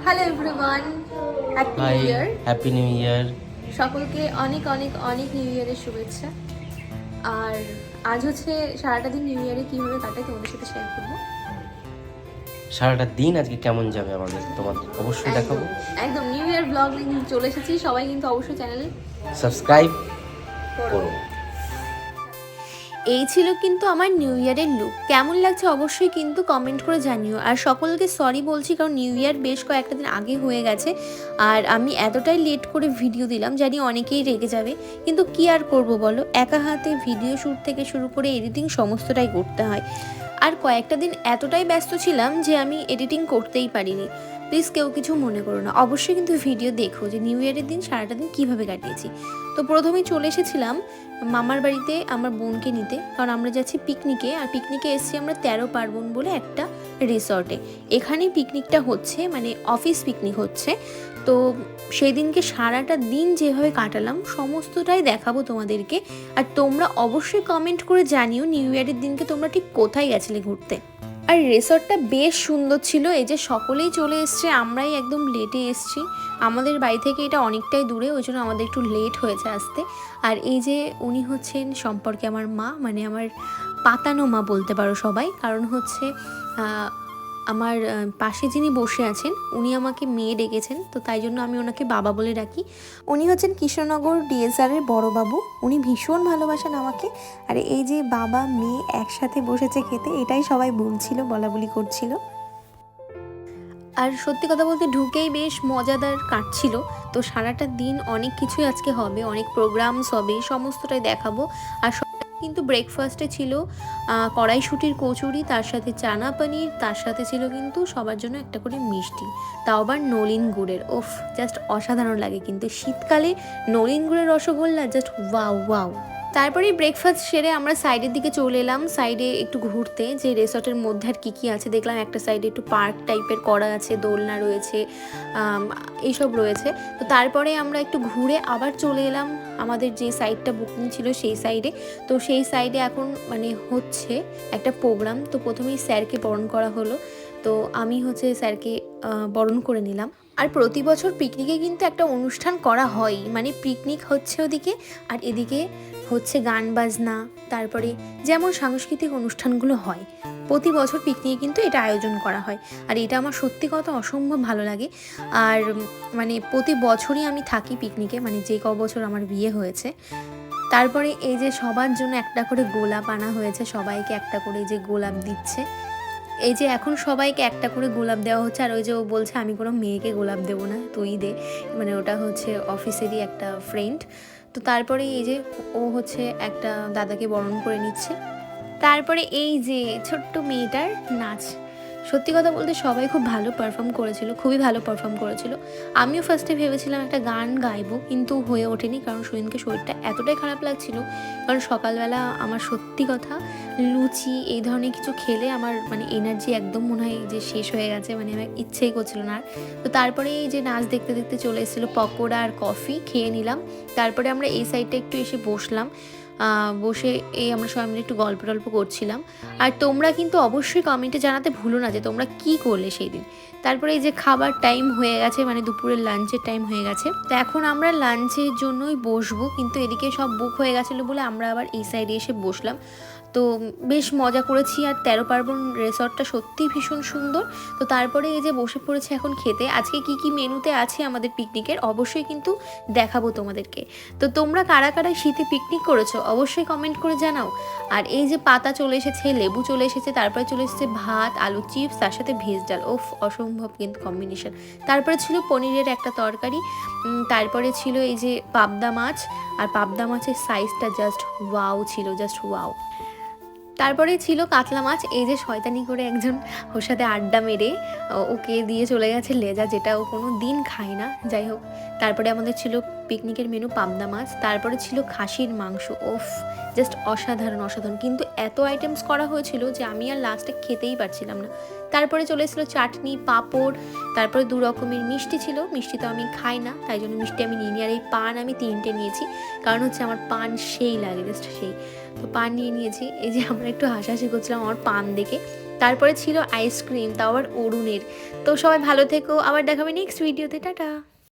Hello everyone, happy hi, new year. Happy new year. সকলকে অনেক অনেক অনেক নিউ ইয়ারের শুভেচ্ছা। আর আজ হচ্ছে সারাটা দিন নিউ ইয়ারে কীভাবে কাটাই তোমাদের সাথে শেয়ার করবো। সারাটা দিন আজকে কেমন যাবে তোমাদের অবশ্যই দেখাবো। একদম নিউ ইয়ার ব্লগ নিয়ে চলে এসেছি। সবাই কিন্তু অবশ্যই চ্যানেলে সাবস্ক্রাইব করো। এই ছিল কিন্তু আমার নিউ ইয়ারের লুক। কেমন লাগছে অবশ্যই কিন্তু কমেন্ট করে জানিও। আর সকলকে সরি বলছি, কারণ নিউ ইয়ার বেশ কয়েকটা দিন আগে হয়ে গেছে আর আমি এতটাই লেট করে ভিডিও দিলাম, জানি অনেকেই রেগে যাবে, কিন্তু কি আর করব বলো, একা হাতে ভিডিও শ্যুট থেকে শুরু করে এডিটিং সমস্তটাই করতে হয়। আর কয়েকটা দিন এতটাই ব্যস্ত ছিলাম যে আমি এডিটিং করতেই পারিনি। প্লিজ কেউ কিছু মনে করো না, অবশ্যই কিন্তু ভিডিও দেখো যে নিউ ইয়ারের দিন সারাটা দিন কীভাবে কাটিয়েছি। তো প্রথমেই চলে এসেছিলাম মামার বাড়িতে আমার বোনকে নিতে, কারণ আমরা যাচ্ছি পিকনিকে। আর পিকনিকে এসেছি আমরা 13 পার্বণ বলে একটা রিসর্টে। এখানেই পিকনিকটা হচ্ছে, মানে অফিস পিকনিক হচ্ছে। তো সেই দিনকে সারাটা দিন যেভাবে কাটালাম সমস্তটাই দেখাবো তোমাদেরকে। আর তোমরা অবশ্যই কমেন্ট করে জানিও নিউ ইয়ারের দিনকে তোমরা ঠিক কোথায় গেছিলে ঘুরতে। আর রিসর্টটা বেশ সুন্দর ছিল। এই যে সকলেই চলে এসছে, আমরাই একদম লেটে এসছি। আমাদের বাড়ি থেকে এটা অনেকটাই দূরে, ওই জন্য আমাদের একটু লেট হয়েছে আসতে। আর এই যে উনি হচ্ছেন সম্পর্কে আমার মা, মানে আমার পাতানো মা বলতে পারো সবাই। কারণ হচ্ছে আমার পাশে যিনি বসে আছেন উনি আমাকে মেয়ে ডেকেছেন, তো তাই জন্য আমি ওনাকে বাবা বলে ডাকি। উনি হচ্ছেন কৃষ্ণনগর ডিএসআরের বড়বাবু। উনি ভীষণ ভালোবাসেন আমাকে। আর এই যে বাবা মেয়ে একসাথে বসেছে খেতে, এটাই সবাই বলছিল, বলাবলি করছিল। আর সত্যি কথা বলতে ঢুকেই বেশ মজাদার কাটছিল। তো সারাটা দিন অনেক কিছুই আজকে হবে, অনেক প্রোগ্রামস হবে, সমস্তটাই দেখাবো। আর কিন্তু ব্রেকফাস্টে ছিল কড়াইশুঁটির কচুরি, তার সাথে চানা পনির, তার সাথে ছিল কিন্তু সবার জন্য একটা করে মিষ্টি, তাও আবার নলিন গুড়ের। ওফ, জাস্ট অসাধারণ লাগে কিন্তু শীতকালে নলিন গুড়ের রসগোল্লা, জাস্ট ওয়াও ওয়াও। তারপরে ব্রেকফাস্ট সেরে আমরা সাইডের দিকে চলে এলাম, সাইডে একটু ঘুরতে, যে রিসর্টের মধ্যে আর কী আছে দেখলাম। একটা সাইডে একটু পার্ক টাইপের করা আছে, দোলনা রয়েছে, এইসব রয়েছে। তো তারপরে আমরা একটু ঘুরে আবার চলে এলাম আমাদের যে সাইডটা বুকিং ছিল সেই সাইডে। তো সেই সাইডে এখন মানে হচ্ছে একটা প্রোগ্রাম। তো প্রথমেই স্যারকে বরণ করা হলো, তো আমি হচ্ছে স্যারকে বরণ করে নিলাম। আর প্রতি বছর পিকনিকে কিন্তু একটা অনুষ্ঠান করা হয়, মানে পিকনিক হচ্ছে ওদিকে আর এদিকে হচ্ছে গান বাজনা, তারপরে যেমন সাংস্কৃতিক অনুষ্ঠানগুলো হয় প্রতি বছর পিকনিকে কিন্তু এটা আয়োজন করা হয়। আর এটা আমার সত্যি কথা অসম্ভব ভালো লাগে। আর মানে প্রতি বছরই আমি থাকি পিকনিকে, মানে যে ক বছর আমার বিয়ে হয়েছে। তারপরে এই যে সবার জন্য একটা করে গোলাপ আনা হয়েছে, সবাইকে একটা করে যে গোলাপ দিচ্ছে। এই যে এখন সবাইকে একটা করে গোলাপ দেওয়া হচ্ছে। আর ওই যে ও বলছে আমি কোনো মেয়েকে গোলাপ দেবো না, তুই দে, মানে ওটা হচ্ছে অফিসেরই একটা ফ্রেন্ড। তো তারপরে এই যে ও হচ্ছে একটা দাদাকে বরণ করে নিচ্ছে। তারপরে এই যে ছোট্ট মেয়েটার নাচ, সত্যি কথা বলতে সবাই খুব ভালো পারফর্ম করেছিল, খুবই ভালো পারফর্ম করেছিল। আমিও ফার্স্টে ভেবেছিলাম একটা গান গাইবো, কিন্তু হয়ে ওঠেনি, কারণ সেদিনকে শরীরটা এতটাই খারাপ লাগছিল। কারণ সকালবেলা আমার সত্যি কথা লুচি এই ধরনের কিছু খেলে আমার মানে এনার্জি একদম মনে হয় যে শেষ হয়ে গেছে, মানে আমার ইচ্ছেই করছিল না আর। তো তারপরে এই যে নাচ দেখতে দেখতে চলে এসেছিলো, পকোড়া আর কফি খেয়ে নিলাম। তারপরে আমরা এই সাইডটা একটু এসে বসলাম, বসে এই আমরা সবাই মিলে একটু গল্প টল্প করছিলাম। আর তোমরা কিন্তু অবশ্যই কমেন্টে জানাতে ভুলো না যে তোমরা কি করলে সেই দিন। তারপরে এই যে খাবার টাইম হয়ে গেছে, মানে দুপুরের লাঞ্চের টাইম হয়ে গেছে। তো এখন আমরা লাঞ্চের জন্যই বসবো, কিন্তু এদিকে সব বুক হয়ে গেছিলো বলে আমরা আবার এই সাইডে এসে বসলাম। তো বেশ মজা করেছি। আর 13 পার্বণ রিসর্টটা সত্যিই ভীষণ সুন্দর। তো তারপরে এই যে বসে পড়েছে এখন খেতে। আজকে কি কি মেনুতে আছে আমাদের পিকনিকের অবশ্যই কিন্তু দেখাবো তোমাদেরকে। তো তোমরা কারা কারা শীতে পিকনিক করেছো অবশ্যই কমেন্ট করে জানাও। আর এই যে পাতা চলে এসেছে, লেবু চলে এসেছে, তারপরে চলে এসেছে ভাত, আলু চিপস, তার সাথে ভেজ ডাল। ওফ, অসম্ভব কিন্তু কম্বিনেশন। তারপরে ছিল পনিরের একটা তরকারি, তারপরে ছিল এই যে পাবদা মাছ। আর পাবদা মাছের সাইজটা জাস্ট ওয়াও ছিল, জাস্ট ওয়াও। তারপরে ছিল কাতলা মাছ। এই যে শয়তানি করে একজন ওর সাথে আড্ডা মেরে ওকে দিয়ে চলে গেছে লেজা, যেটা ও কোনো দিন খায় না, যাই হোক। তারপরে আমাদের ছিল পিকনিকের মেনু পাবদা মাছ, তারপরে ছিল খাসির মাংস। ওফ, জাস্ট অসাধারণ অসাধারণ, কিন্তু এত আইটেমস করা হয়েছিল যে আমি আর লাস্টে খেতেই পারছিলাম না। তারপরে চলে এসেছিলো চাটনি, পাঁপড়, তারপরে 2 রকমের মিষ্টি ছিল। মিষ্টি তো আমি খাই না, তাই জন্য মিষ্টি আমি নিইনি। আর এই পান আমি 3টে নিয়েছি, কারণ হচ্ছে আমার পান সেই লাগে, জাস্ট সেই। তো পান নিয়ে নিয়েছি। এই যে আমরা একটু হাসাহাসি করছিলাম আমার পান দেখে। তারপরে ছিল আইসক্রিম, তাও আবার অরুণের। তো সবাই ভালো থেকো, আবার দেখাবে নেক্সট ভিডিওতে, টাটা।